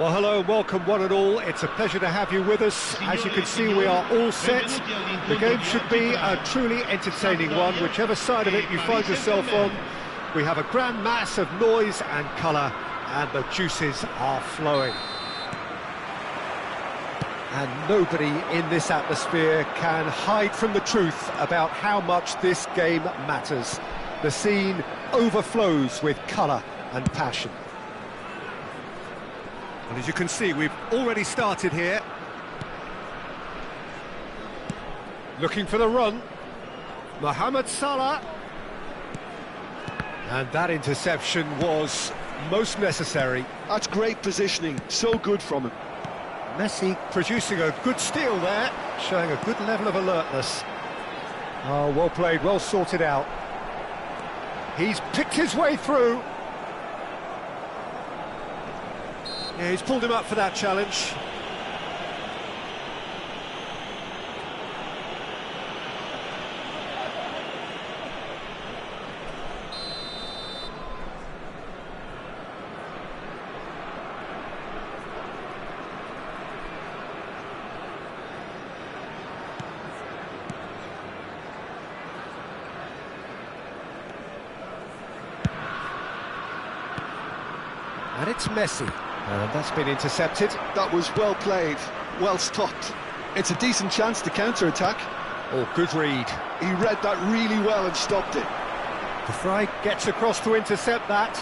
Well, hello, welcome one and all. It's a pleasure to have you with us. As you can see, we are all set. The game should be a truly entertaining one, whichever side of it you find yourself on. We have a grand mass of noise and colour, and the juices are flowing. And nobody in this atmosphere can hide from the truth about how much this game matters. The scene overflows with colour and passion. And as you can see, we've already started here. Looking for the run. Mohamed Salah. And that interception was most necessary. That's great positioning, so good from him. Messi producing a good steal there, showing a good level of alertness. Oh, well played, well sorted out. He's picked his way through. Yeah, he's pulled him up for that challenge. And it's Messi. And that's been intercepted. That was well played, well stopped. It's a decent chance to counter-attack. Oh, good read. He read that really well and stopped it. De Vrij gets across to intercept that.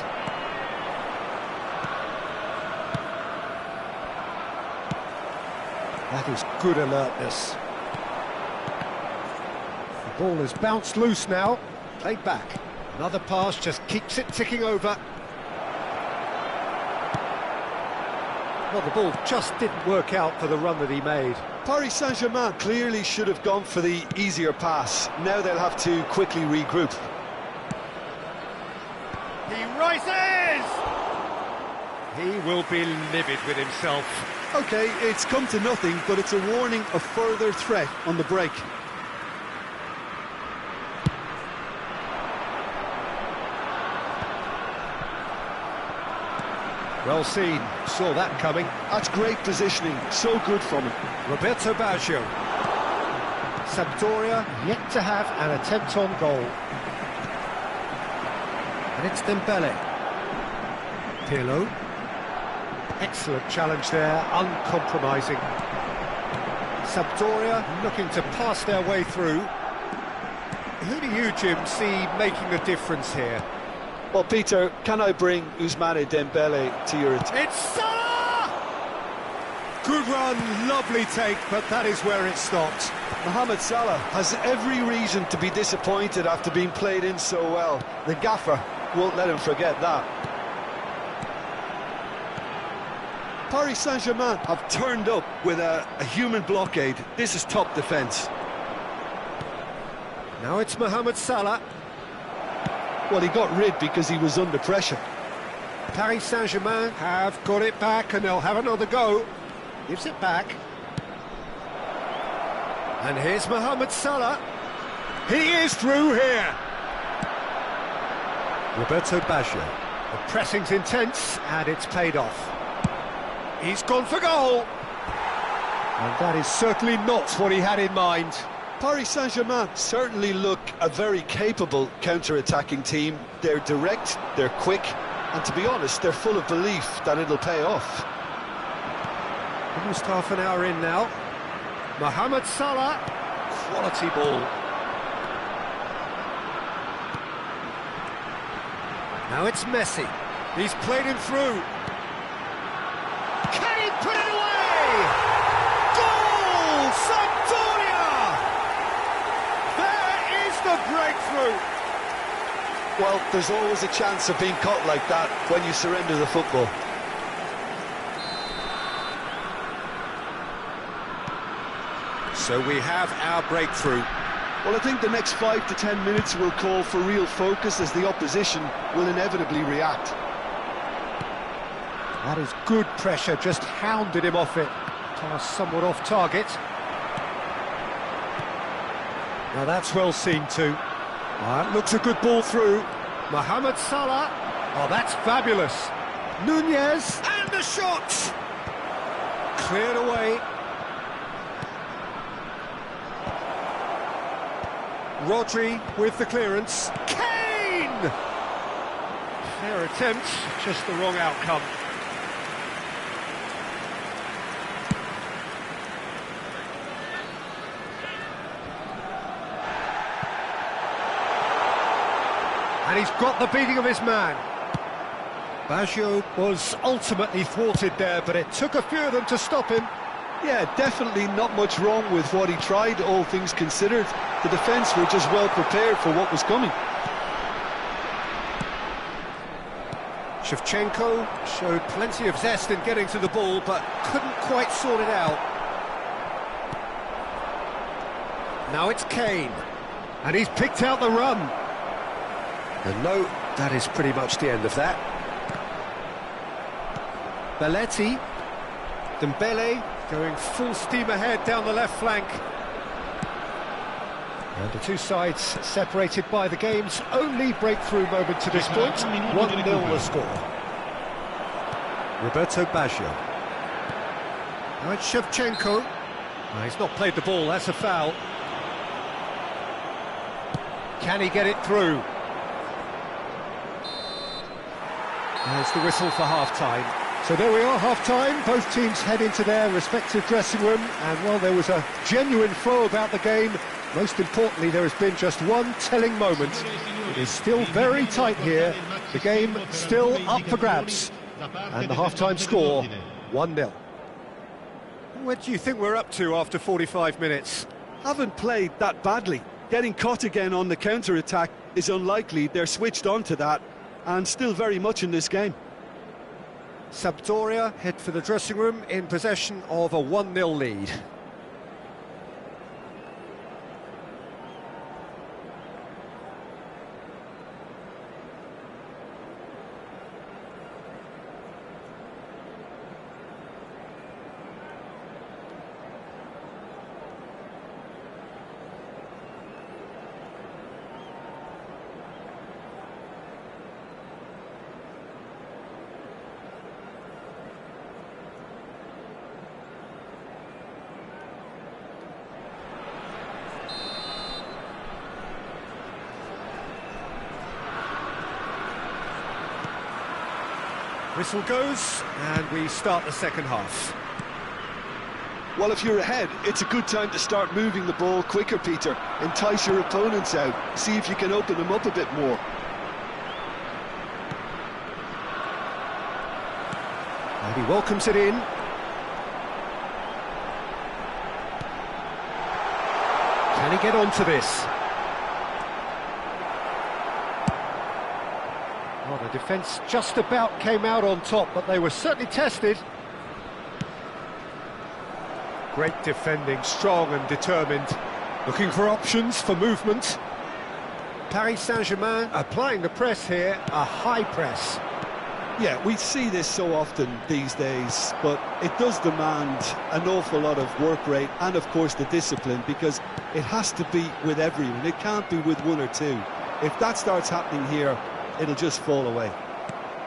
That is good alertness. The ball has bounced loose now. Played back. Another pass just keeps it ticking over. Well, the ball just didn't work out for the run that he made. Paris Saint-Germain clearly should have gone for the easier pass. Now they'll have to quickly regroup. He rises! He will be livid with himself. OK, it's come to nothing, but it's a warning of further threat on the break. Well seen, saw that coming. That's great positioning, so good from him. Roberto Baggio. Sampdoria yet to have an attempt on goal. And it's Dembele. Pirlo. Excellent challenge there, uncompromising. Sampdoria looking to pass their way through. Who do you, Jim, see making the difference here? Well, Peter, can I bring Ousmane Dembele to your attention? It's Salah! Good run, lovely take, but that is where it stopped. Mohamed Salah has every reason to be disappointed after being played in so well. The gaffer won't let him forget that. Paris Saint-Germain have turned up with a human blockade. This is top defence. Now it's Mohamed Salah. Well, he got rid because he was under pressure. Paris Saint-Germain have got it back and they'll have another go. Gives it back. And here's Mohamed Salah. He is through here. Roberto Baggio. The pressing's intense and it's paid off. He's gone for goal. And that is certainly not what he had in mind. Paris Saint-Germain certainly look a very capable counter-attacking team. They're direct, they're quick, and to be honest, they're full of belief that it'll pay off. Almost half an hour in now. Mohamed Salah, quality ball. Now it's Messi. He's played him through. Can he put it away? Goal! Sampdoria! There is the breakthrough. Well, there's always a chance of being caught like that when you surrender the football. So we have our breakthrough. Well, I think the next 5 to 10 minutes will call for real focus as the opposition will inevitably react. That is good pressure, just hounded him off it. Pass somewhat off target. Now that's well seen too. That looks a good ball through. Mohamed Salah. Oh, that's fabulous. Nunez. And the shot! Cleared away. Rodri with the clearance. Kane! Fair attempt, just the wrong outcome. And he's got the beating of his man. Baggio was ultimately thwarted there, but it took a few of them to stop him. Yeah, definitely not much wrong with what he tried, all things considered. The defence were just well prepared for what was coming. Shevchenko showed plenty of zest in getting to the ball, but couldn't quite sort it out. Now it's Kane, and he's picked out the run. And no, that is pretty much the end of that. Belletti, Dembele going full steam ahead down the left flank. And the two sides separated by the game's only breakthrough moment to this point. 1-0 the score. Roberto Baggio. Now it's Shevchenko. No, he's not played the ball, that's a foul. Can he get it through? There's the whistle for half-time. So there we are, half-time. Both teams head into their respective dressing room, and while there was a genuine flow about the game, most importantly, there has been just one telling moment. It is still very tight here. The game still up for grabs. And the half-time score, 1-0. What do you think we're up to after 45 minutes? Haven't played that badly. Getting caught again on the counter-attack is unlikely. They're switched on to that, and still very much in this game. Sampdoria head for the dressing room in possession of a 1-0 lead. Whistle goes, and we start the second half. Well, if you're ahead, it's a good time to start moving the ball quicker, Peter. Entice your opponents out. See if you can open them up a bit more. And he welcomes it in. Can he get onto this? Well, the defence just about came out on top, but they were certainly tested. Great defending, strong and determined. Looking for options for movement. Paris Saint-Germain applying the press here, a high press. Yeah, we see this so often these days, but it does demand an awful lot of work rate and, of course, the discipline, because it has to be with everyone. It can't be with one or two. If that starts happening here, it'll just fall away.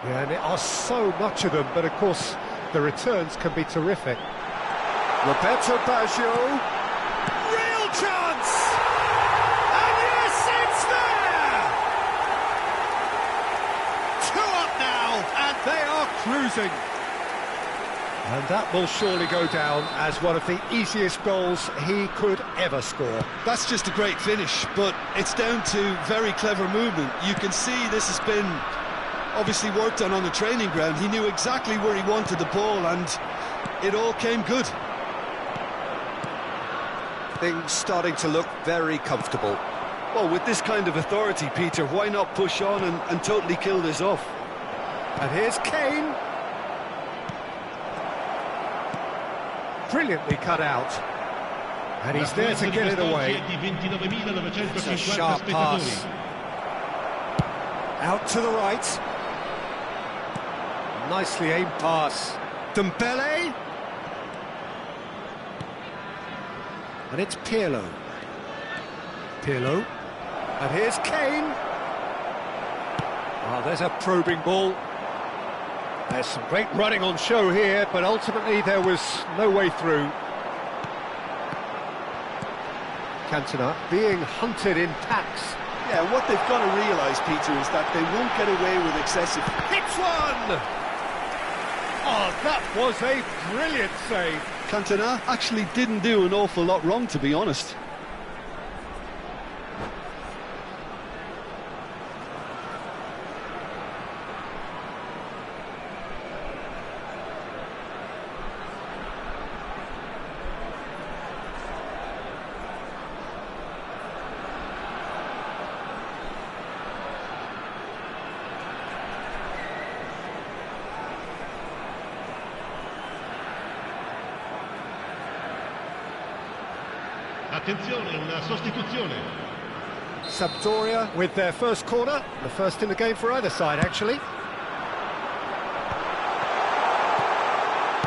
Yeah, and there are so much of them, but of course the returns can be terrific. Roberto Baggio, real chance! And yes, it's there! 2 up now, and they are cruising. And that will surely go down as one of the easiest goals he could ever score. That's just a great finish, but it's down to very clever movement. You can see this has been obviously worked on the training ground. He knew exactly where he wanted the ball, and it all came good. Things starting to look very comfortable. Well, with this kind of authority, Peter, why not push on and totally kill this off? And here's Kane. Brilliantly cut out. And he's there to get it away. It's a sharp pass. Out to the right. Nicely aimed pass. Dembele. And it's Pirlo. Pirlo. And here's Kane. Oh, there's a probing ball. There's some great running on show here, but ultimately there was no way through. Cantona being hunted in packs. Yeah, what they've got to realise, Peter, is that they won't get away with excessive... Hits one! Oh, that was a brilliant save. Cantona actually didn't do an awful lot wrong, to be honest. Attenzione, una sostituzione. Sampdoria with their first corner, the first in the game for either side, actually.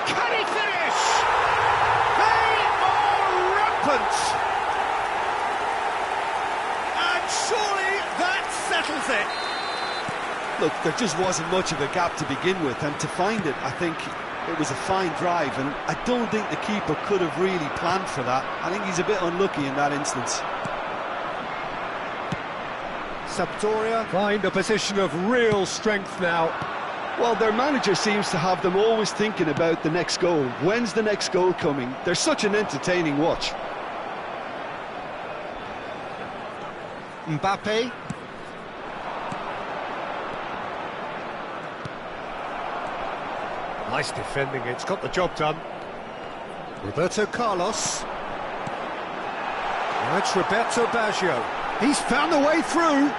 Can he finish? They are rampant! And surely that settles it. Look, there just wasn't much of a gap to begin with, and to find it, I think it was a fine drive, and I don't think the keeper could have really planned for that. I think he's a bit unlucky in that instance. Sampdoria find a position of real strength now. Well, their manager seems to have them always thinking about the next goal. When's the next goal coming? They're such an entertaining watch. Mbappe. Nice defending, it's got the job done. Roberto Carlos. Now it's Roberto Baggio. He's found the way through.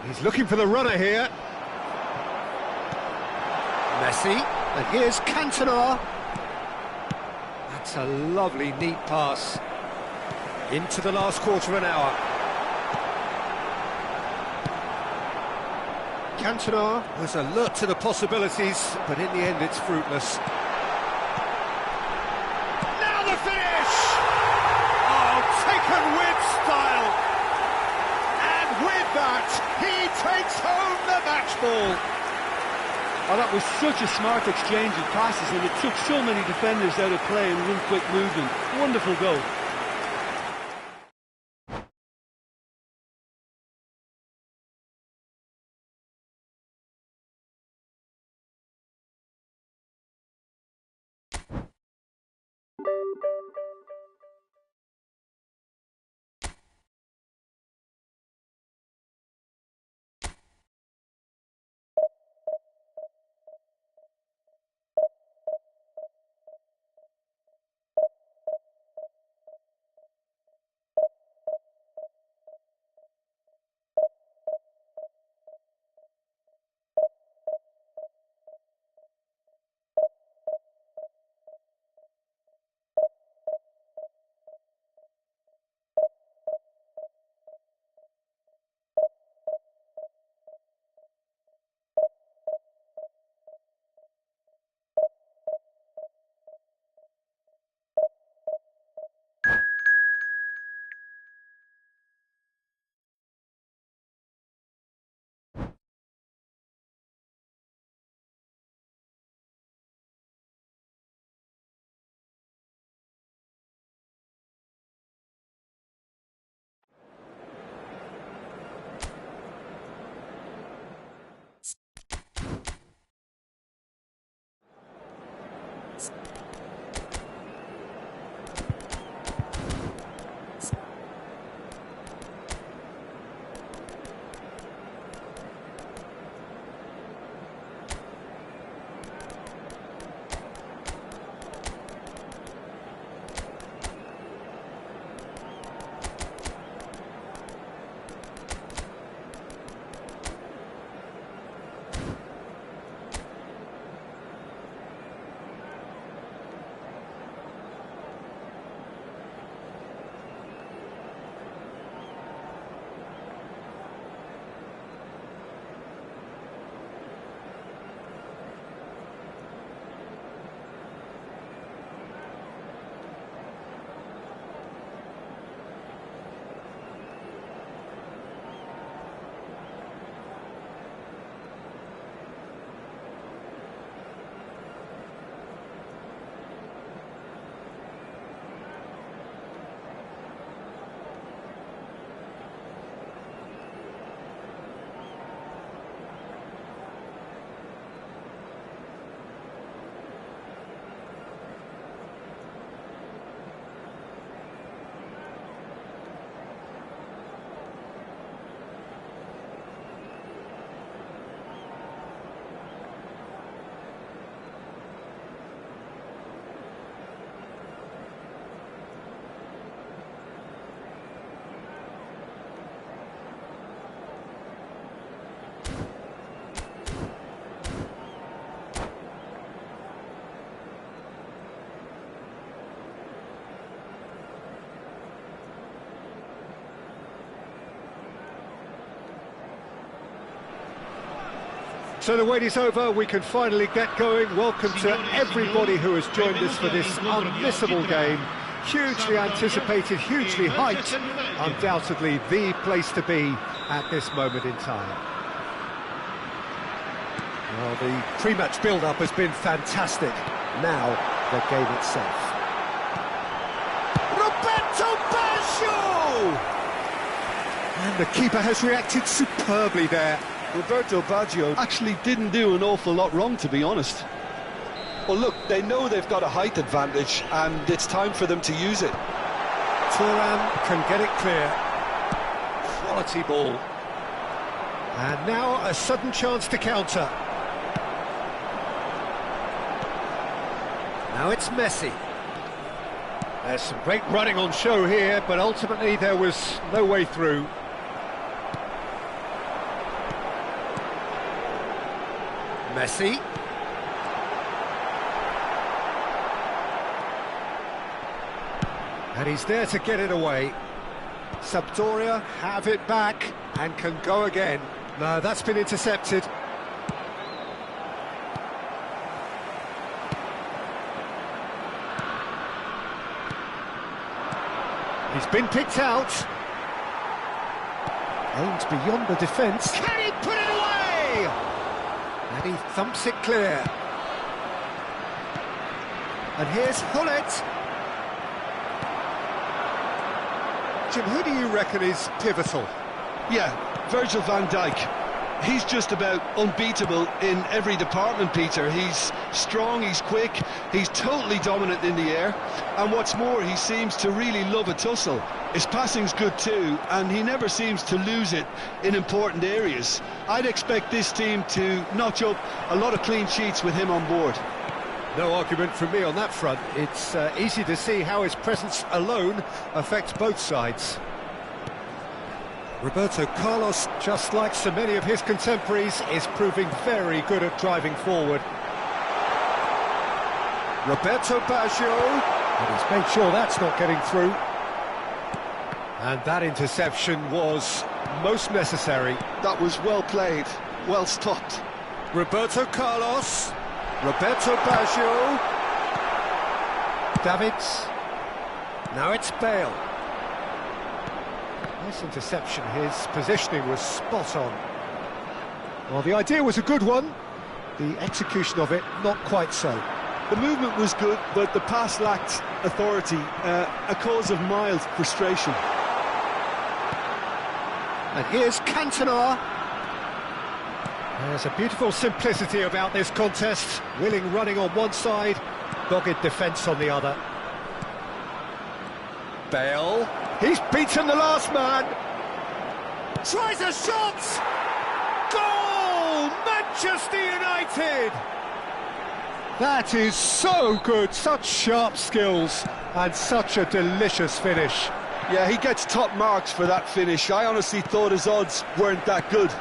He's looking for the runner here. Messi, and here's Cantona. That's a lovely, neat pass. Into the last quarter of an hour. Cantona was alert to the possibilities, but in the end it's fruitless. Now the finish! Oh, taken with style! And with that, he takes home the match ball. Oh, that was such a smart exchange of passes, and it took so many defenders out of play in one quick movement. Wonderful goal. So the wait is over, we can finally get going. Welcome to everybody who has joined us for this unmissable game. Hugely anticipated, hugely hyped, undoubtedly the place to be at this moment in time. Well, the pre-match build-up has been fantastic. Now, the game itself. Roberto Baggio! And the keeper has reacted superbly there. Roberto Baggio actually didn't do an awful lot wrong, to be honest. Well, look, they know they've got a height advantage, and it's time for them to use it. Thuram can get it clear. Quality ball. And now a sudden chance to counter. Now it's Messi. There's some great running on show here, but ultimately there was no way through. Messi. And he's there to get it away. Sampdoria have it back and can go again. No, that's been intercepted. He's been picked out. Aims beyond the defence. Can he put it away? And he thumps it clear. And here's Hullet. Jim, who do you reckon is pivotal? Yeah, Virgil van Dijk. He's just about unbeatable in every department, Peter. He's strong, he's quick, he's totally dominant in the air, and what's more, he seems to really love a tussle. His passing's good too, and he never seems to lose it in important areas. I'd expect this team to notch up a lot of clean sheets with him on board. No argument from me on that front. It's easy to see how his presence alone affects both sides. Roberto Carlos, just like so many of his contemporaries, is proving very good at driving forward. Roberto Baggio, and he's made sure that's not getting through. And that interception was most necessary. That was well played, well stopped. Roberto Carlos, Roberto Baggio, Davids, now it's Bale. Nice interception, his positioning was spot on. Well, the idea was a good one, the execution of it not quite so. The movement was good, but the pass lacked authority, a cause of mild frustration. And here's Cantona. There's a beautiful simplicity about this contest. Willing running on one side, dogged defence on the other. Bale. He's beaten the last man. Tries a shot. Goal! Manchester United! That is so good. Such sharp skills and such a delicious finish. Yeah, he gets top marks for that finish. I honestly thought his odds weren't that good.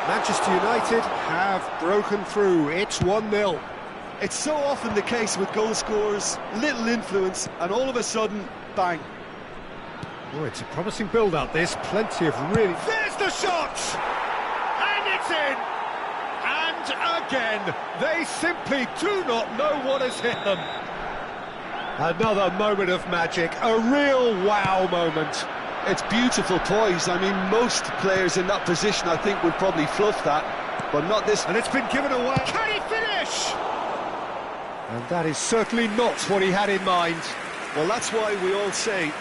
Manchester United have broken through. It's 1-0. It's so often the case with goal scorers, little influence, and all of a sudden, bang. Oh, it's a promising build-up, this. Plenty of really... There's the shot! And it's in! And again, they simply do not know what has hit them. Another moment of magic, a real wow moment. It's beautiful poise. I mean, most players in that position, I think, would probably fluff that, but not this. And it's been given away. Can he finish? And that is certainly not what he had in mind. Well, that's why we all say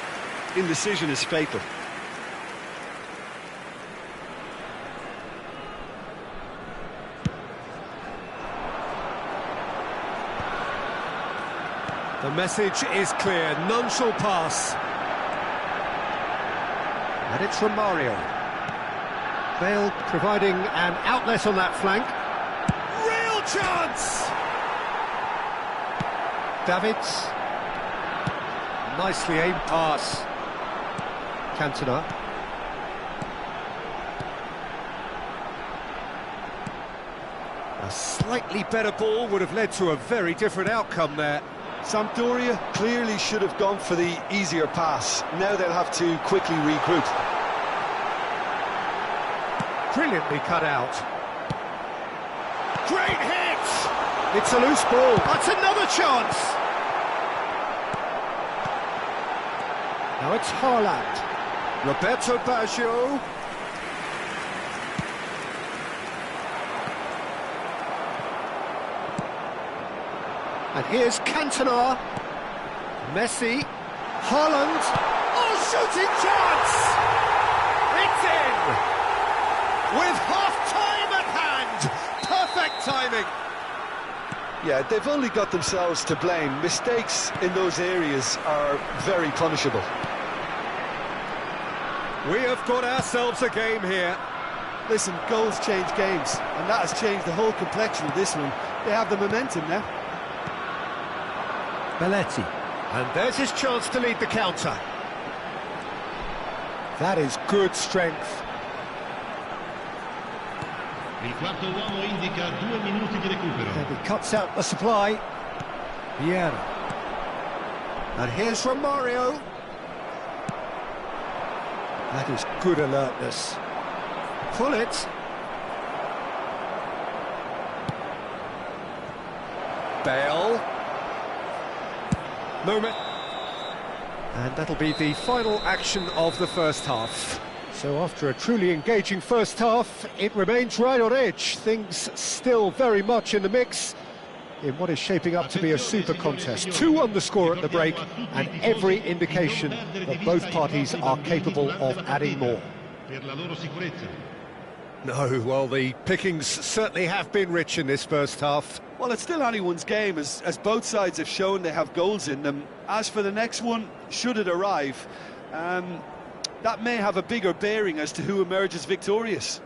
indecision is fatal. The message is clear, none shall pass. And it's from Mario. Bale providing an outlet on that flank. Real chance! Davids. Nicely aimed pass. Cantona. A slightly better ball would have led to a very different outcome there. Sampdoria clearly should have gone for the easier pass. Now they'll have to quickly regroup. Brilliantly cut out. Great hit! It's a loose ball. That's another chance. Now it's Haaland. Roberto Baggio. And here's Cantona. Messi. Haaland. Oh, shooting chance! It's in! With half-time at hand. Perfect timing. Yeah, they've only got themselves to blame. Mistakes in those areas are very punishable. We have got ourselves a game here. Listen, goals change games, and that has changed the whole complexion of this one. They have the momentum now. Belletti. And there's his chance to lead the counter. That is good strength. Il quarto uomo indica 2 minuti di recupero. And he cuts out the supply. Vieira. And here's Romario. That is good alertness. Pull it. Bale. Moment. And that'll be the final action of the first half. So after a truly engaging first half, it remains right on edge. Things still very much in the mix in what is shaping up to be a super contest. 2-1 the score at the break, and every indication that both parties are capable of adding more. No, well, the pickings certainly have been rich in this first half. Well, it's still anyone's game, as both sides have shown they have goals in them. As for the next one, should it arrive, that may have a bigger bearing as to who emerges victorious.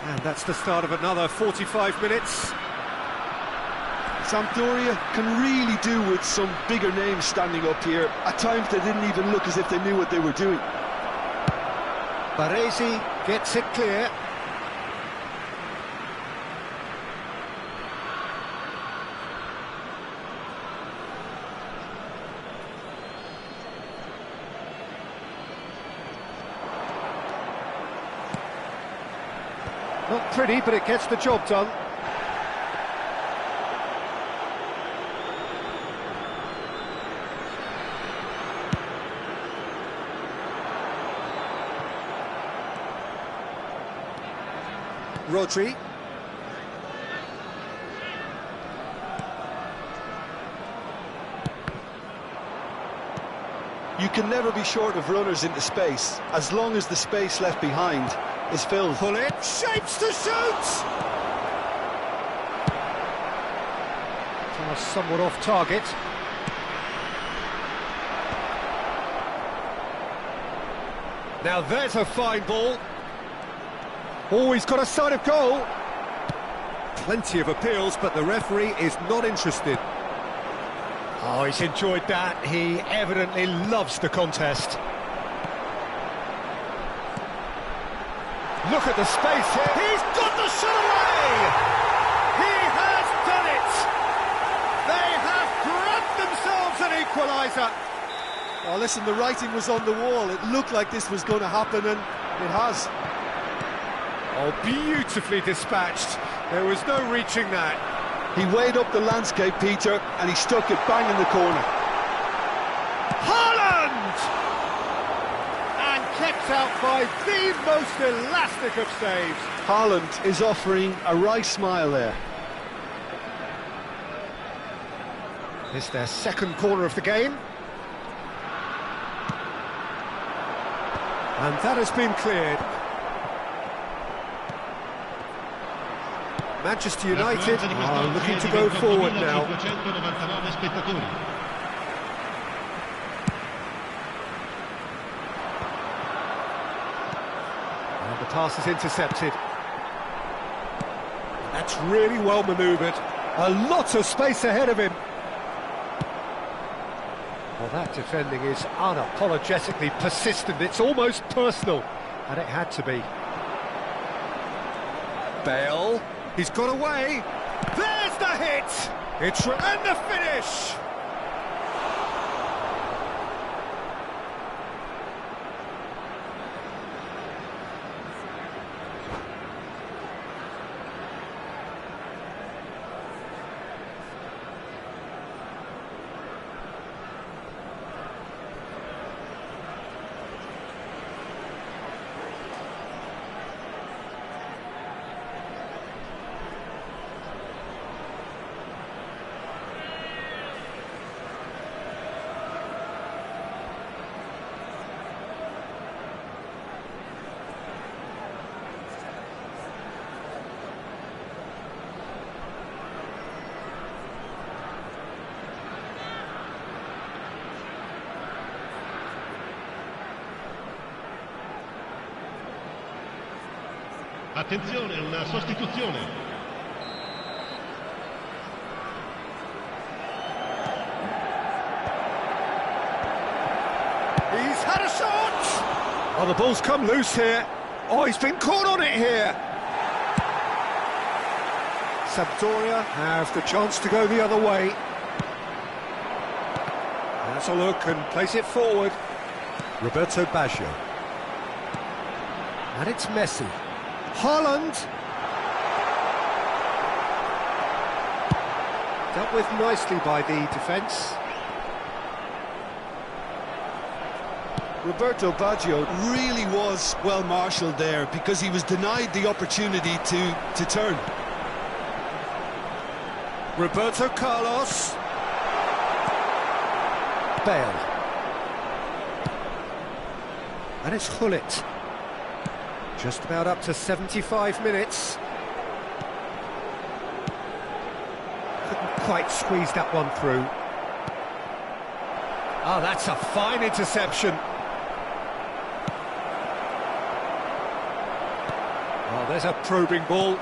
And that's the start of another 45 minutes. Sampdoria can really do with some bigger names standing up here. At times they didn't even look as if they knew what they were doing. Baresi gets it clear. Not pretty, but it gets the job done. Rodri. You can never be short of runners into space, as long as the space left behind is filled. Pull it, shapes to shoot! Pass somewhat off target. Now there's a fine ball. Oh, he's got a sight of goal. Plenty of appeals, but the referee is not interested. Oh, he's enjoyed that. He evidently loves the contest. Look at the space here. He's got the shot away! He has done it! They have grabbed themselves an equaliser. Oh, listen, the writing was on the wall. It looked like this was going to happen, and it has. Oh, beautifully dispatched. There was no reaching that. He weighed up the landscape, Peter, and he stuck it bang in the corner. Haaland! And kept out by the most elastic of saves. Haaland is offering a wry smile there. It's their second corner of the game. And that has been cleared. Manchester United are looking to go forward now. And the pass is intercepted. That's really well manoeuvred. A lot of space ahead of him. Well, that defending is unapologetically persistent. It's almost personal, and it had to be. Bale, he's got away. There's the hit! And the finish! Attenzione, una sostituzione. He's had a shot! Oh, the ball's come loose here. Oh, he's been caught on it here. Sampdoria have the chance to go the other way. That's a look and place it forward. Roberto Baggio. And it's Messi. Haaland. Dealt with nicely by the defence. Roberto Baggio really was well marshalled there because he was denied the opportunity to turn. Roberto Carlos. Bale. And it's Gullit. Just about up to 75 minutes. Couldn't quite squeeze that one through. Oh, that's a fine interception. Oh, there's a probing ball.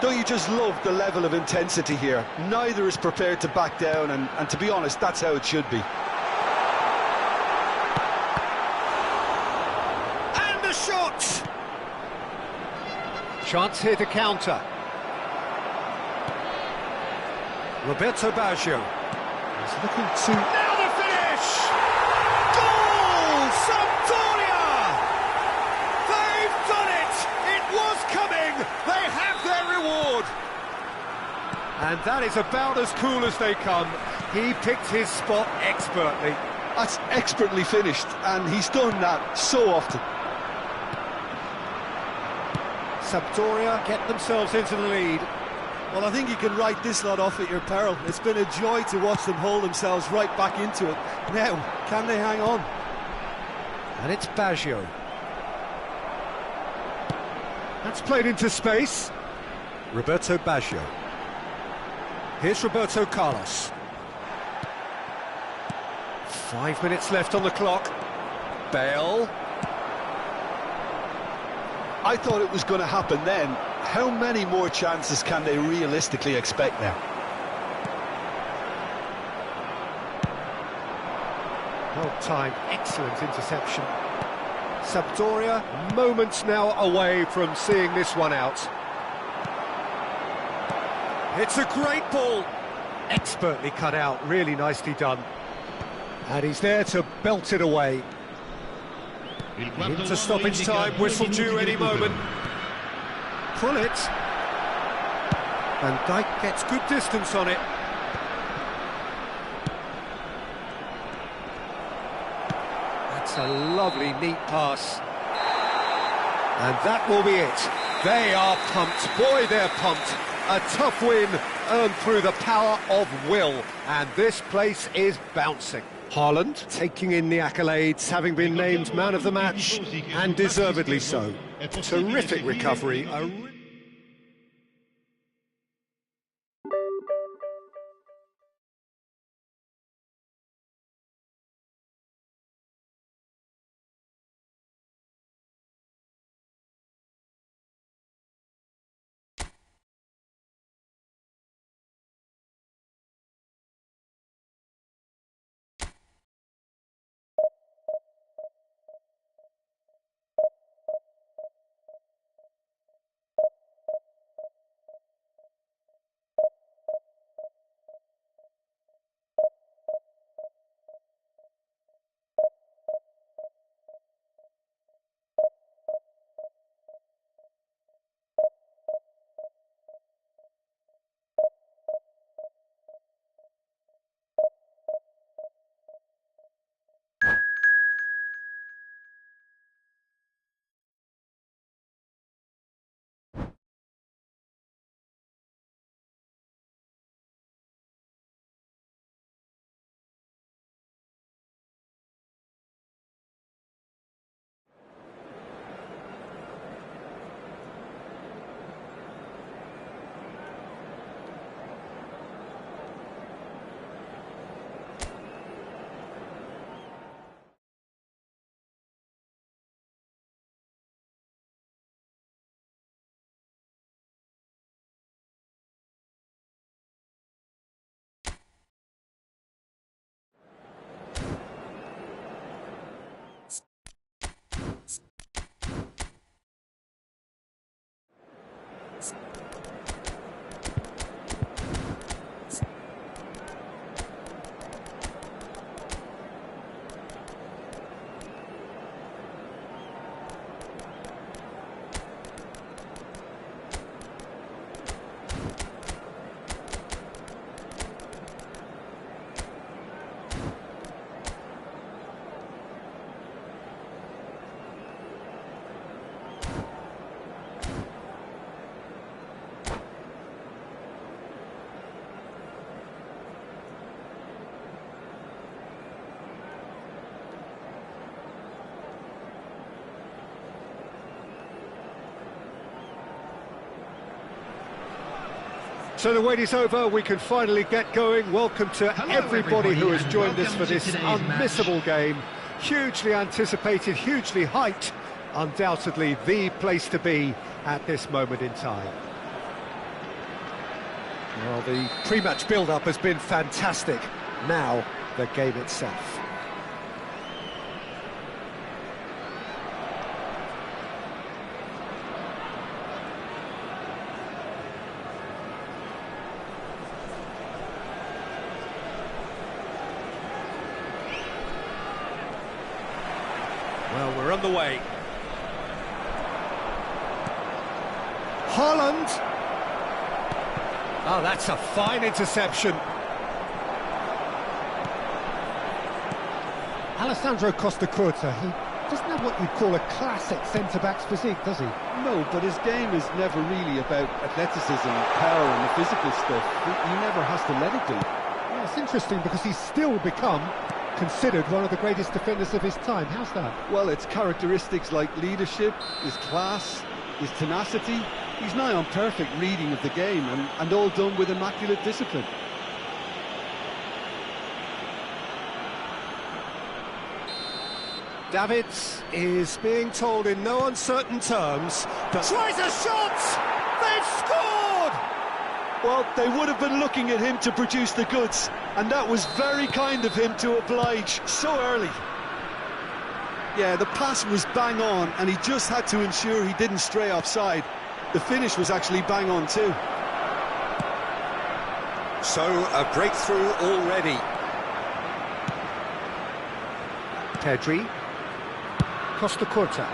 Don't you just love the level of intensity here? Neither is prepared to back down, and to be honest, that's how it should be. Shot! Chance here to counter. Roberto Baggio. He's looking to... Now the finish! Goal! Sampdoria! They've done it! It was coming! They have their reward! And that is about as cool as they come. He picked his spot expertly. That's expertly finished, and he's done that so often. Sampdoria get themselves into the lead. Well, I think you can write this lot off at your peril. It's been a joy to watch them hold themselves right back into it. Now, can they hang on? And it's Baggio. That's played into space. Roberto Baggio. Here's Roberto Carlos. 5 minutes left on the clock. Bale. I thought it was going to happen then. How many more chances can they realistically expect now? Well timed, excellent interception. Sampdoria, moments now away from seeing this one out. It's a great ball. Expertly cut out, really nicely done. And he's there to belt it away. Into stoppage time, whistle due any moment. Pull it. Van Dijk gets good distance on it. That's a lovely, neat pass. And that will be it. They are pumped. Boy, they're pumped. A tough win earned through the power of will. And this place is bouncing. Haaland taking in the accolades, having been named man of the match, and deservedly so. Terrific recovery. So the wait is over, we can finally get going. Welcome to everybody who has joined us for this unmissable game. Hugely anticipated, hugely hyped, undoubtedly the place to be at this moment in time. Well, the pre-match build-up has been fantastic. Now, the game itself. Well, we're on the way. Haaland. Oh, that's a fine interception. Alessandro Costacurta, he doesn't have what you'd call a classic centre-back's physique, does he? No, but his game is never really about athleticism, power and the physical stuff. He never has to let it be. Yeah, it's interesting because he's still become considered one of the greatest defenders of his time. How's that? Well, it's characteristics like leadership, his class, his tenacity. He's nigh on perfect reading of the game and all done with immaculate discipline. Davids is being told in no uncertain terms that... Tries a shot! They've scored! Well, they would have been looking at him to produce the goods, and that was very kind of him to oblige so early. Yeah, the pass was bang on, and he just had to ensure he didn't stray offside. The finish was actually bang on too. So, a breakthrough already. Pedri. Costacurta.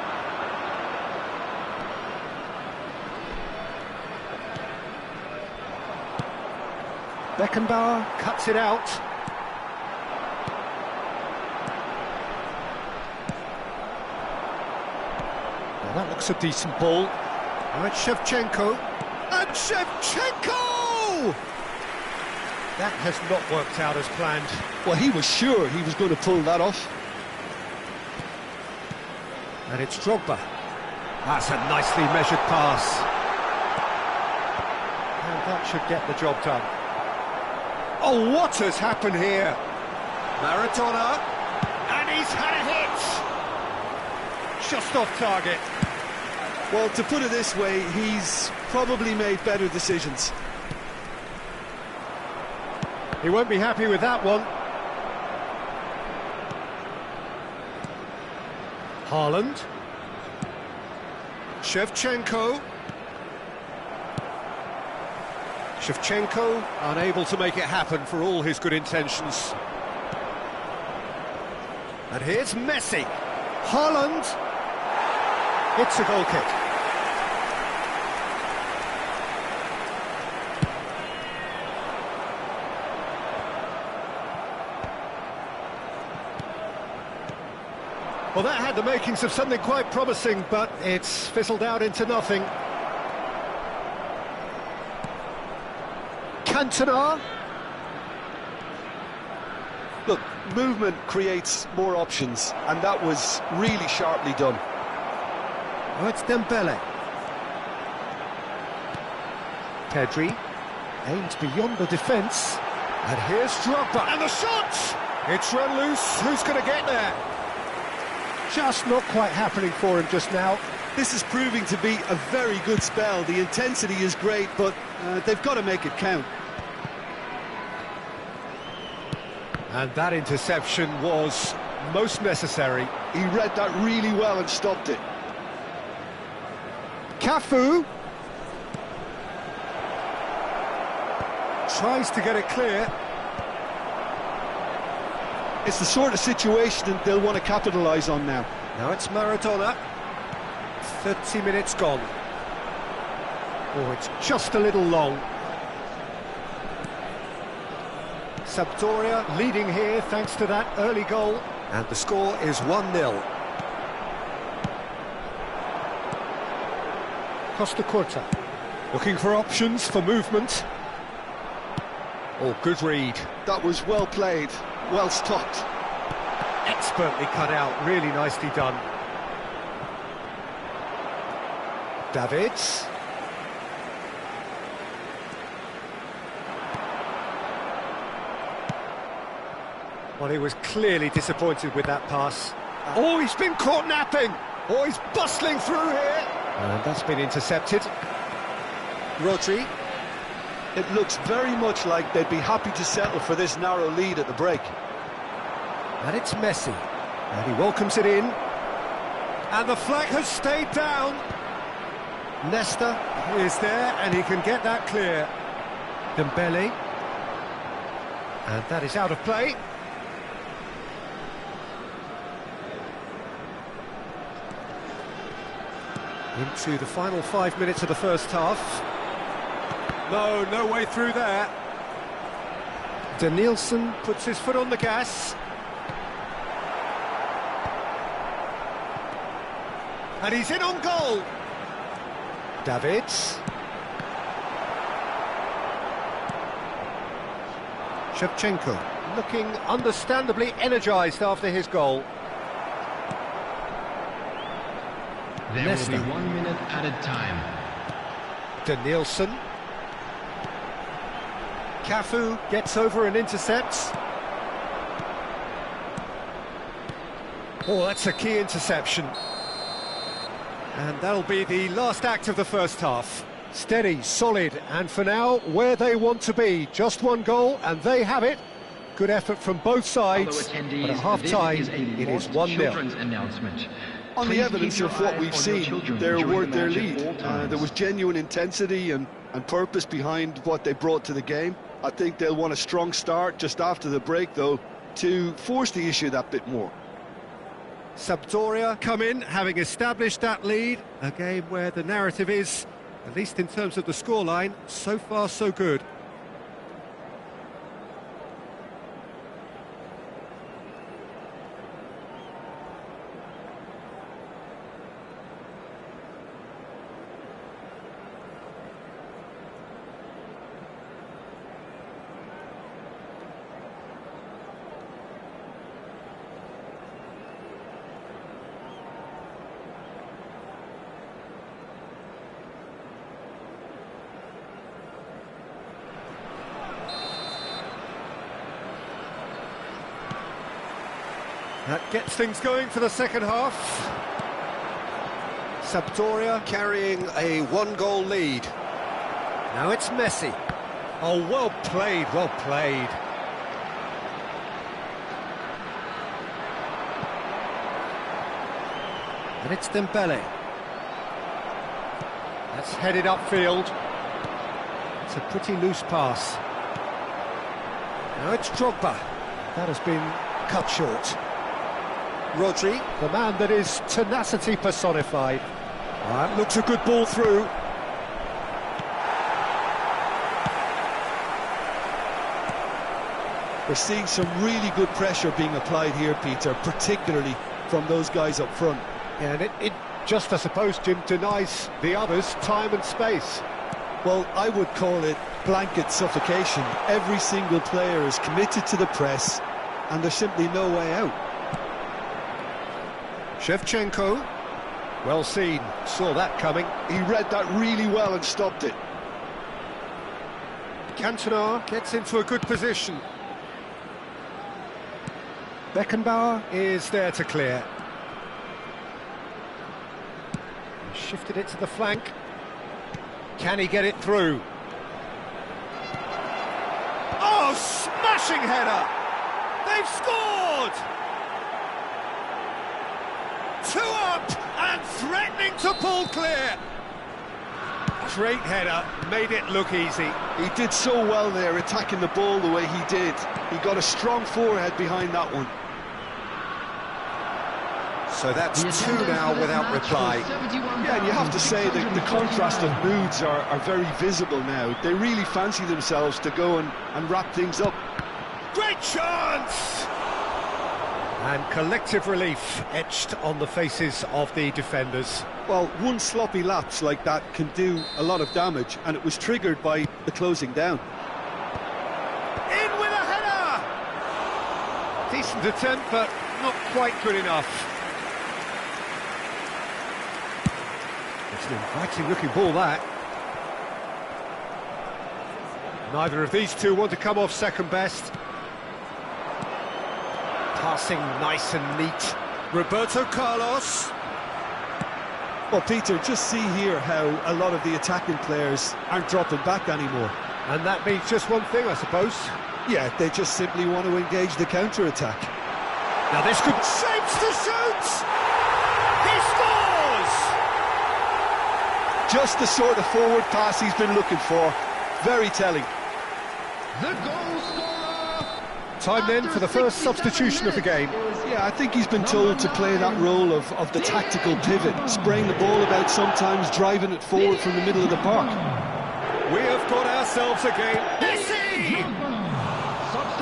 Beckenbauer cuts it out. Well, that looks a decent ball. Right, Shevchenko. And Shevchenko! That has not worked out as planned. Well, he was sure he was going to pull that off. And it's Drogba. That's a nicely measured pass. And that should get the job done. Oh, what has happened here? Maradona. And he's had a hit! Just off target. Well, to put it this way, he's probably made better decisions. He won't be happy with that one. Haaland. Shevchenko. Shevchenko unable to make it happen for all his good intentions. And here's Messi. Haaland. It's a goal kick. Well, that had the makings of something quite promising, but it's fizzled out into nothing. Cantona. Look, movement creates more options, and that was really sharply done. Oh, it's Dembele. Pedri aims beyond the defence. And here's Drogba. And the shot! It's run loose. Who's going to get there? Just not quite happening for him just now. This is proving to be a very good spell. The intensity is great, but they've got to make it count. And that interception was most necessary. He read that really well and stopped it. Cafu tries to get it clear. It's the sort of situation that they'll want to capitalise on now. Now it's Maradona. 30 minutes gone. Oh, it's just a little long. Sampdoria leading here thanks to that early goal. And the score is 1-0. Costacurta looking for options for movement. Oh, good read. That was well played, well stopped. Expertly cut out, really nicely done. Davids. Well, he was clearly disappointed with that pass. Oh, he's been caught napping! Oh, he's bustling through here! And that's been intercepted. Rodri. It looks very much like they'd be happy to settle for this narrow lead at the break. And it's Messi. And he welcomes it in. And the flag has stayed down. Nesta is there, and he can get that clear. Dembele. And that is out of play. Into the final 5 minutes of the first half. No way through there. Danielson puts his foot on the gas. And he's in on goal. Davids. Shevchenko looking understandably energised after his goal. There Nesta. will be 1 minute added time. Danielson. Cafu gets over and intercepts. Oh, that's a key interception. And that'll be the last act of the first half. Steady, solid, and for now, where they want to be. Just one goal, and they have it. Good effort from both sides, but at half-time, it is 1-0. On the evidence of what we've seen, they're worth their lead. There was genuine intensity and purpose behind what they brought to the game. I think they'll want a strong start just after the break, though, to force the issue that bit more. Sampdoria come in, having established that lead. A game where the narrative is, at least in terms of the scoreline, so far so good. That gets things going for the second half. Sampdoria carrying a one-goal lead. Now it's Messi. Oh, well played, well played. And it's Dembele. That's headed upfield. It's a pretty loose pass. Now it's Drogba. That has been cut short. Rodri, the man that is tenacity personified. That looks a good ball through. We're seeing some really good pressure being applied here, Peter, particularly from those guys up front. Yeah, and it just, I suppose, Jim, denies the others time and space. Well, I would call it blanket suffocation. Every single player is committed to the press, and there's simply no way out. Shevchenko, well seen, saw that coming. He read that really well and stopped it. Cantona gets into a good position. Beckenbauer is there to clear. Shifted it to the flank. Can he get it through? Oh, smashing header! They've scored! 2 up and threatening to pull clear. Great header, made it look easy. He did so well there, attacking the ball the way he did. He got a strong forehead behind that one. So that's 2 now without reply. Yeah, and you have to say that the contrast of moods are very visible now. They really fancy themselves to go and wrap things up. Great chance! And collective relief etched on the faces of the defenders. Well, one sloppy lapse like that can do a lot of damage, and it was triggered by the closing down. In with a header! Decent attempt, but not quite good enough. It's an inviting looking ball, that. Neither of these two want to come off second best. Passing nice and neat. Roberto Carlos. Well, Peter, just see here how a lot of the attacking players aren't dropping back anymore. And that means just one thing, I suppose. Yeah, they just simply want to engage the counter-attack. Now this could... Shapes to shoot! He scores! Just the sort of forward pass he's been looking for. Very telling. The goal scorer. Time then for the first substitution of the game. Yeah, I think he's been told to play that role of the tactical pivot, spraying the ball about sometimes, driving it forward from the middle of the park. We have got ourselves a game. Messi!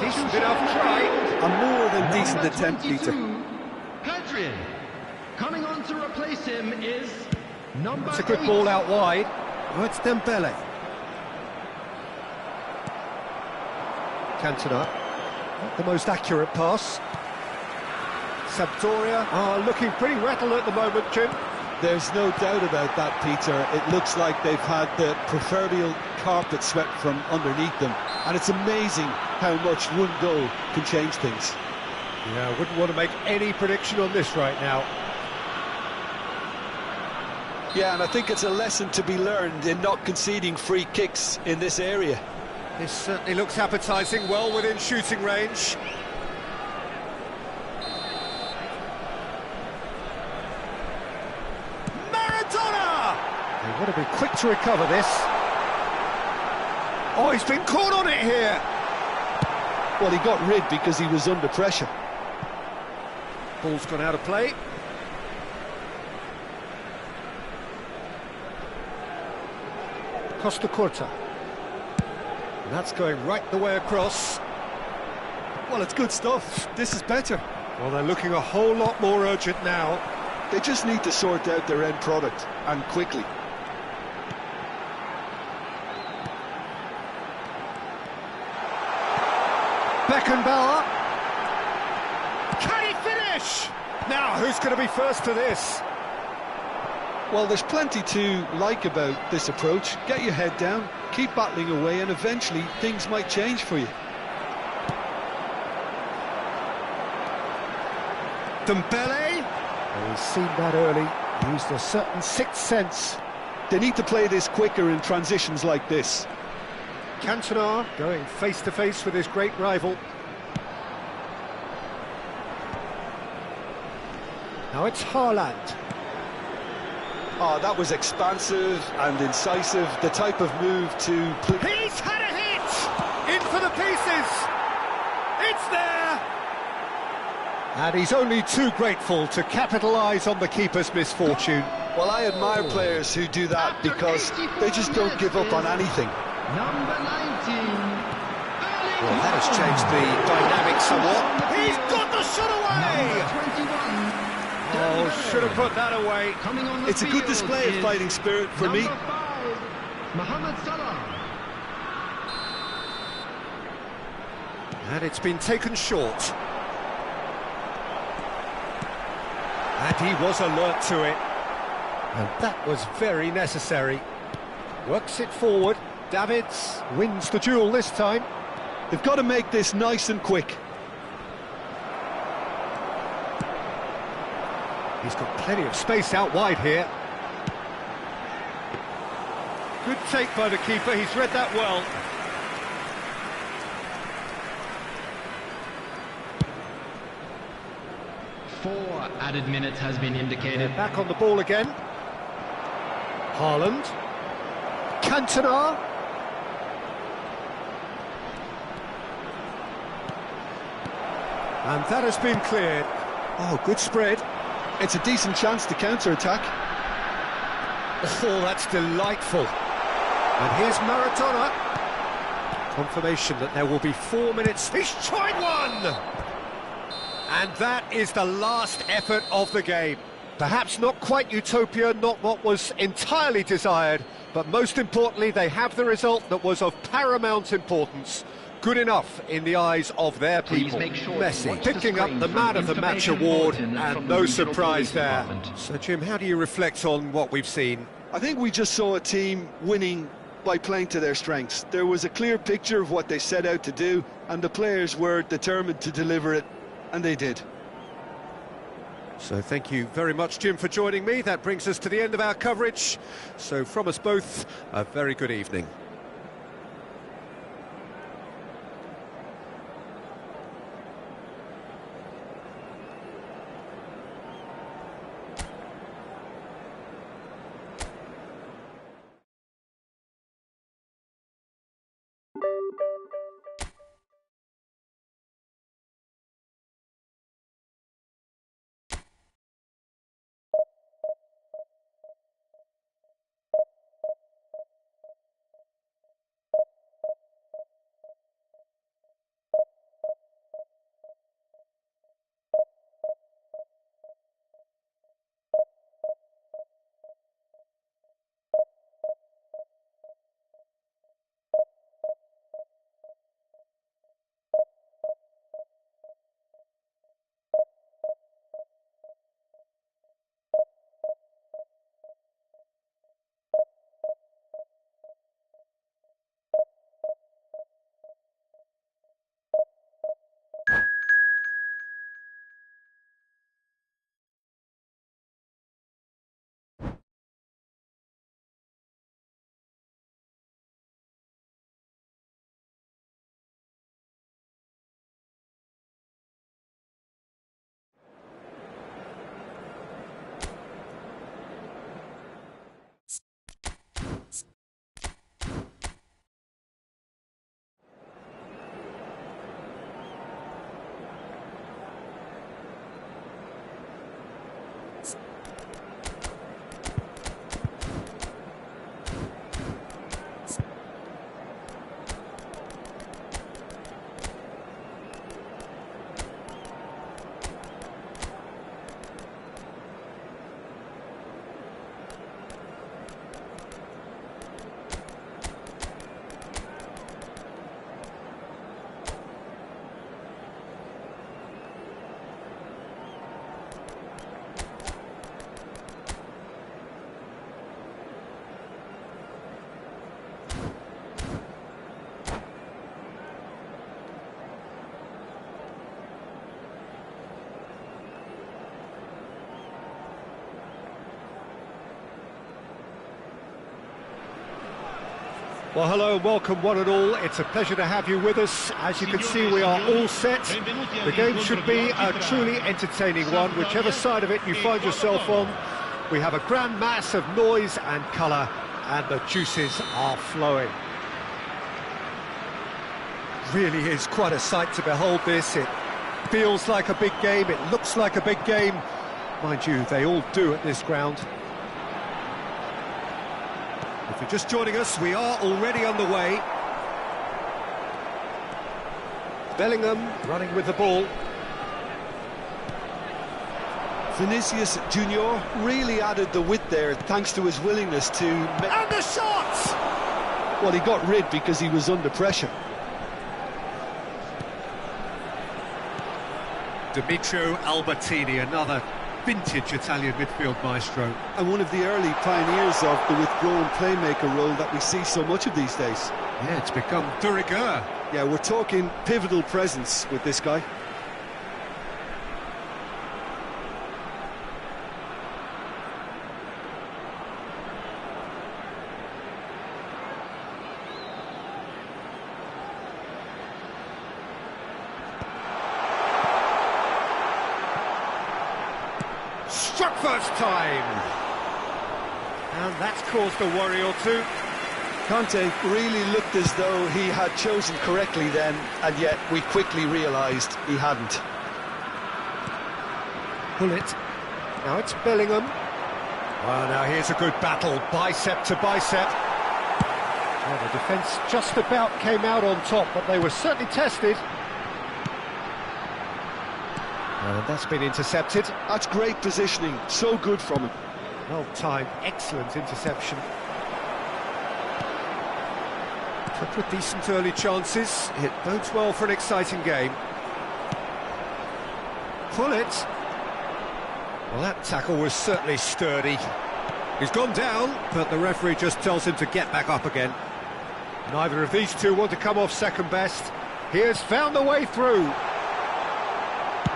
Decent enough try. A more than decent attempt, Peter. Hadrian. Coming on to replace him is number 8. It's a good ball out wide. Oh, it's Dembele. Cantona. Not the most accurate pass. Sampdoria are looking pretty rattled at the moment, Jim. There's no doubt about that, Peter. It looks like they've had the proverbial carpet swept from underneath them. And it's amazing how much one goal can change things. Yeah, I wouldn't want to make any prediction on this right now. Yeah, and I think it's a lesson to be learned in not conceding free kicks in this area. This certainly looks appetising, well within shooting range. Maradona! They've got to be quick to recover this. Oh, he's been caught on it here. Well, he got rid because he was under pressure. Ball's gone out of play. Costa Curta. And that's going right the way across. Well, it's good stuff. This is better. Well, they're looking a whole lot more urgent now. They just need to sort out their end product, and quickly. Beckenbauer. Can he finish? Now, who's going to be first to this? Well, there's plenty to like about this approach. Get your head down, keep battling away, and eventually things might change for you. Dembele. Oh, he's seen that early. Used a certain sixth sense. They need to play this quicker in transitions like this. Cantona going face-to-face with his great rival. Now it's Haaland. Oh, that was expansive and incisive, the type of move to... He's had a hit! In for the pieces! It's there! And he's only too grateful to capitalise on the keeper's misfortune. Well, I admire players who do that because they just don't give up on anything. Number 19. Well, that has changed the dynamic somewhat. He's got the shot away! 21. Oh, should have put that away. Coming on the It's a good field display of is fighting spirit for me. number 5, Mohamed Salah. And it's been taken short. And he was alert to it. And that was very necessary. Works it forward. Davids wins the duel this time. They've got to make this nice and quick. He's got plenty of space out wide here. Good take by the keeper, he's read that well. Four added minutes has been indicated. Back on the ball again. Haaland. Cantona. And that has been cleared. Oh, good spread. It's a decent chance to counter-attack. Oh, that's delightful. And here's Maradona. Confirmation that there will be 4 minutes. He's tried one! And that is the last effort of the game. Perhaps not quite utopia, not what was entirely desired, but most importantly, they have the result that was of paramount importance. Good enough in the eyes of their people. Messi picking up the Man of the Match award, and no surprise there. So, Jim, how do you reflect on what we've seen? I think we just saw a team winning by playing to their strengths. There was a clear picture of what they set out to do, and the players were determined to deliver it, and they did. So thank you very much, Jim, for joining me. That brings us to the end of our coverage. So from us both, a very good evening. Well, hello and welcome one and all. It's a pleasure to have you with us. As you can see, we are all set. The game should be a truly entertaining one, whichever side of it you find yourself on. We have a grand mass of noise and colour, and the juices are flowing. Really is quite a sight to behold this. It feels like a big game, it looks like a big game. Mind you, they all do at this ground. If you're just joining us, we are already underway. Bellingham running with the ball. Vinicius Junior really added the width there thanks to his willingness to... And the shot! Well, he got rid because he was under pressure. Dimitro Albertini, another vintage Italian midfield maestro. And one of the early pioneers of the withdrawn playmaker role that we see so much of these days. Yeah, it's become de rigueur. Yeah, we're talking pivotal presence with this guy. Struck first time, and that's caused a worry or two. Conte really looked as though he had chosen correctly then, and yet we quickly realised he hadn't. Pull it. Now it's Bellingham. Well, now here's a good battle, bicep to bicep. Well, the defence just about came out on top, but they were certainly tested. And that's been intercepted. That's great positioning, so good from him. Well timed, excellent interception. Took with decent early chances. It bodes well for an exciting game. Pull it. Well, that tackle was certainly sturdy. He's gone down, but the referee just tells him to get back up again. Neither of these two want to come off second best. He has found the way through.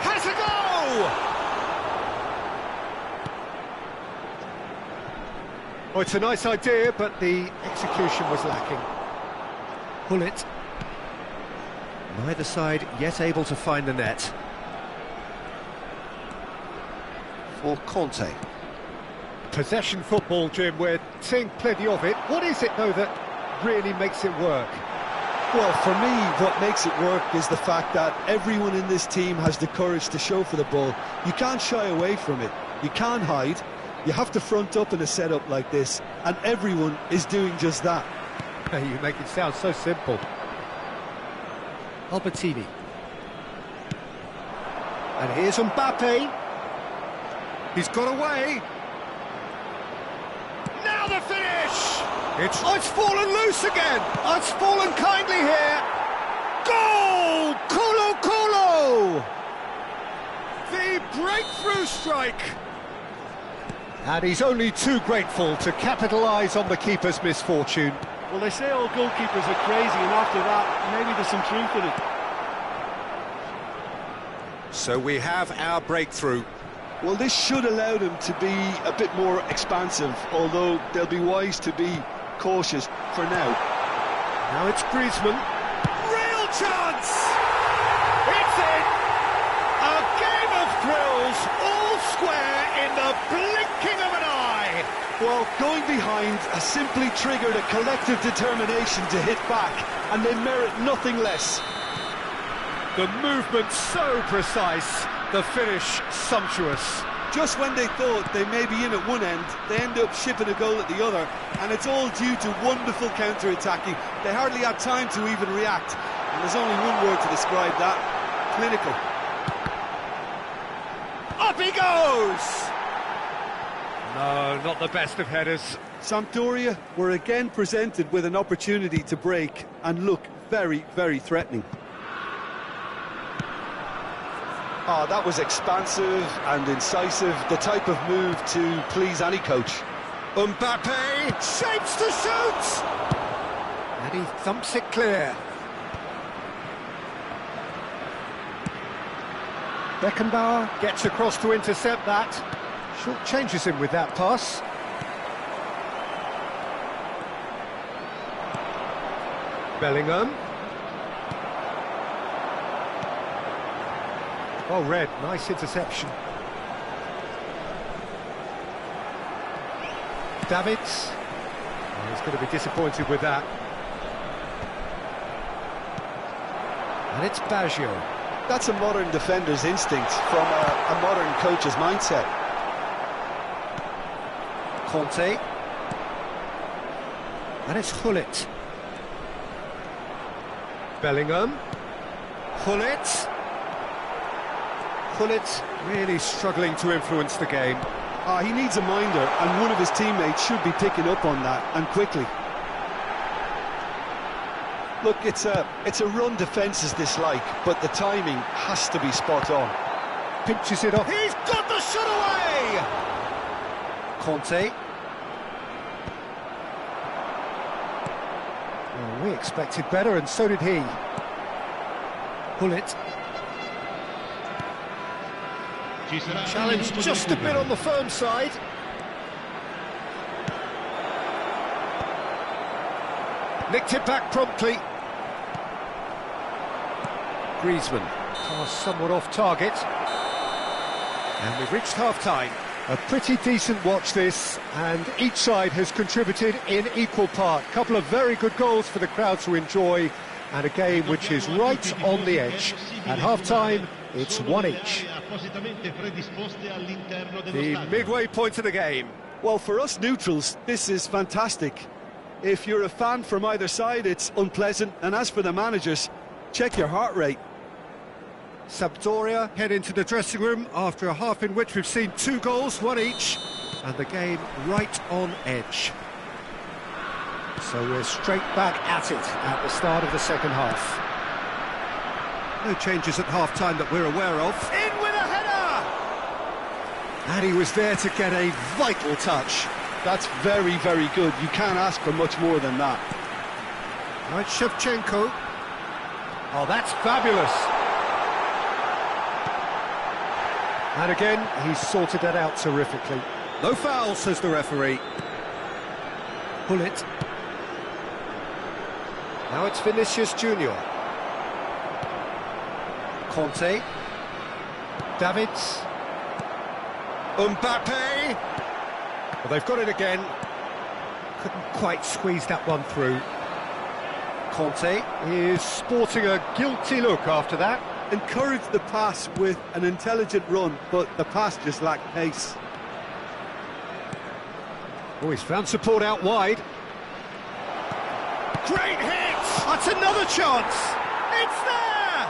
Has a go! Oh, it's a nice idea, but the execution was lacking. Gullit. Neither side yet able to find the net. For Conte. Possession football, Jim, we're seeing plenty of it. What is it, though, that really makes it work? Well, for me, what makes it work is the fact that everyone in this team has the courage to show for the ball. You can't shy away from it. You can't hide. You have to front up in a setup like this, and everyone is doing just that. You make it sound so simple. Albertini. And here's Mbappe. He's got away. Now the finish! It's fallen loose again! It's fallen kindly here! Goal! Colo Colo! The breakthrough strike! And he's only too grateful to capitalise on the keeper's misfortune. Well, they say all goalkeepers are crazy, and after that, maybe there's some truth in it. So we have our breakthrough. Well, this should allow them to be a bit more expansive, although they'll be wise to be cautious for now. Now it's Griezmann. Real chance! It's in! A game of thrills, all square in the blinking of an eye! Well, going behind has simply triggered a collective determination to hit back, and they merit nothing less. The movement so precise, the finish sumptuous. Just when they thought they may be in at one end, they end up shipping a goal at the other, and it's all due to wonderful counter-attacking. They hardly had time to even react, and there's only one word to describe that: clinical. Up he goes! No, not the best of headers. Sampdoria were again presented with an opportunity to break and look very, very threatening. Oh, that was expansive and incisive, the type of move to please any coach. Mbappe shapes to shoot! And he thumps it clear. Beckenbauer gets across to intercept that. Short changes him with that pass. Bellingham. Oh, Red, nice interception. Davids. Oh, he's going to be disappointed with that. And it's Baggio. That's a modern defender's instinct from a modern coach's mindset. Conte. And it's Gullit. Bellingham. Gullit. Gullit really struggling to influence the game. He needs a minder, and one of his teammates should be picking up on that, and quickly. Look, it's a run defence dislike, but the timing has to be spot on. Pinches it off. He's got the shot away! Conte. Well, we expected better, and so did he. Gullit. Challenge just a bit on the firm side. Nicked it back promptly. Griezmann. Pass somewhat off target. And we've reached half-time. A pretty decent watch this, and each side has contributed in equal part. A couple of very good goals for the crowd to enjoy, and a game which is right on the edge. At half-time, it's one each. The midway point of the game. Well, for us neutrals, this is fantastic. If you're a fan from either side, it's unpleasant. And as for the managers, check your heart rate. Sampdoria head into the dressing room after a half in which we've seen 2 goals, one each, and the game right on edge. So we're straight back at it at the start of the second half. No changes at half-time that we're aware of. In with a header! And he was there to get a vital touch. That's very, very good. You can't ask for much more than that. Right, Shevchenko. Oh, that's fabulous. And again, he's sorted that out terrifically. No foul, says the referee. Pull it. Now it's Vinicius Junior. Conte. Davids. Mbappe. Well, they've got it again. Couldn't quite squeeze that one through. Conte is sporting a guilty look after that. Encouraged the pass with an intelligent run, but the pass just lacked pace. Oh, he's found support out wide. Great hit! That's another chance! It's there!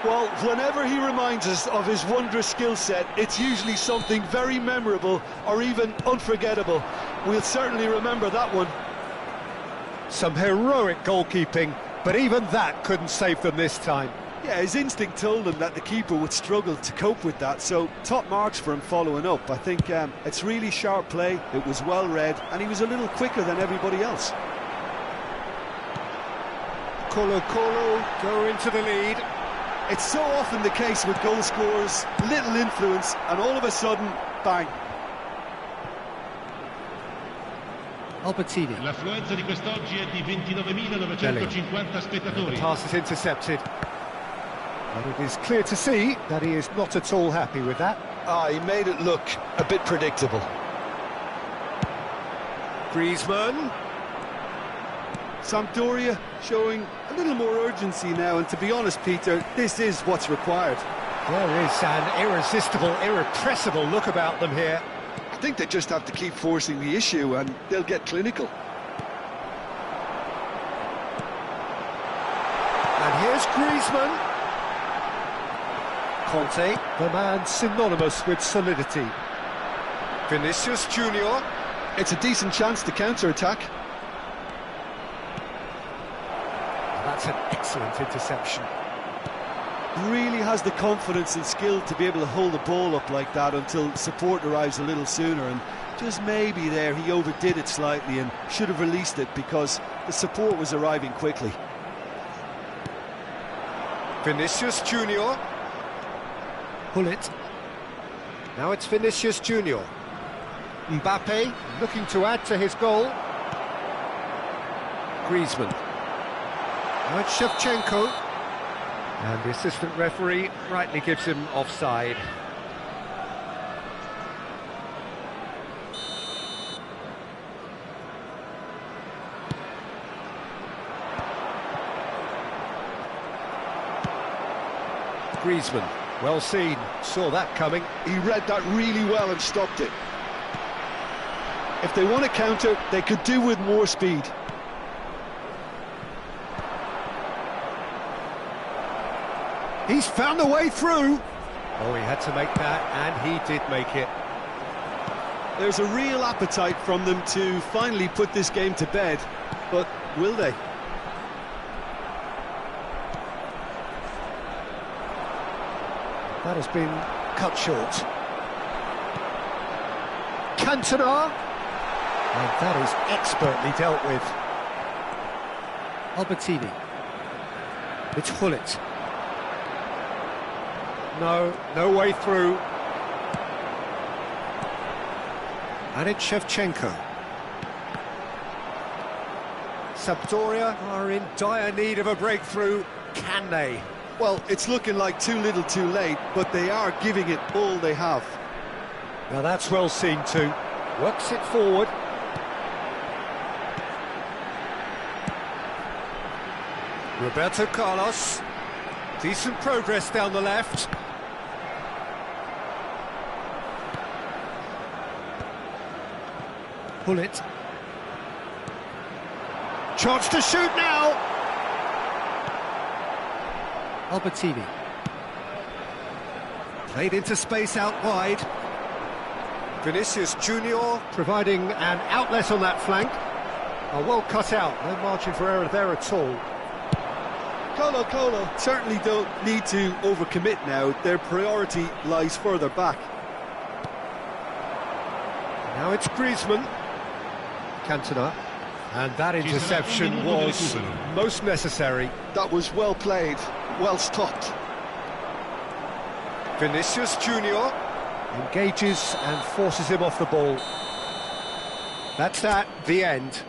Well, whenever he reminds us of his wondrous skill set, it's usually something very memorable or even unforgettable. We'll certainly remember that one. Some heroic goalkeeping, but even that couldn't save them this time. Yeah, his instinct told him that the keeper would struggle to cope with that, so top marks for him following up. I think it's really sharp play, it was well read, and he was a little quicker than everybody else. Colo-Colo go into the lead. It's so often the case with goal scorers, little influence, and all of a sudden, bang. Albertini. L'affluenza di quest'oggi è di 29.950 spettatori. The pass is intercepted. But it is clear to see that he is not at all happy with that. He made it look a bit predictable. Griezmann. Sampdoria showing a little more urgency now, and to be honest, Peter, this is what's required. There is an irresistible, irrepressible look about them here. I think they just have to keep forcing the issue and they'll get clinical. And here's Griezmann. Conte, the man synonymous with solidity. Vinicius Junior. It's a decent chance to counter-attack. That's an excellent interception. Really has the confidence and skill to be able to hold the ball up like that until support arrives a little sooner, and just maybe there he overdid it slightly and should have released it because the support was arriving quickly. Vinicius Junior. Pull it. Now it's Vinicius Junior. Mbappe looking to add to his goal. Griezmann. Now it's Shevchenko. And the assistant referee rightly gives him offside. Griezmann, well seen, saw that coming. He read that really well and stopped it. If they want to counter, they could do with more speed. He's found a way through. Oh, he had to make that, and he did make it. There's a real appetite from them to finally put this game to bed, but will they? That has been cut short. Cantona. And that is expertly dealt with. Albertini. It's Hullet. No way through. And it's Shevchenko. Sampdoria are in dire need of a breakthrough. Can they? Well, it's looking like too little too late, but they are giving it all they have. Now that's well seen too. Works it forward. Roberto Carlos. Decent progress down the left. Pull it. Chance to shoot now. Albertini. Played into space out wide. Vinicius Junior providing an outlet on that flank. Well cut out, no margin for error there at all. Colo-Colo certainly don't need to overcommit now. Their priority lies further back. Now it's Griezmann. Cantona. And that interception was most necessary. That was well played, well stopped. Vinicius Junior engages and forces him off the ball. That's the end.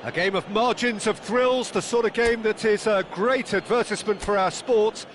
A game of margins, of thrills, the sort of game that is a great advertisement for our sport.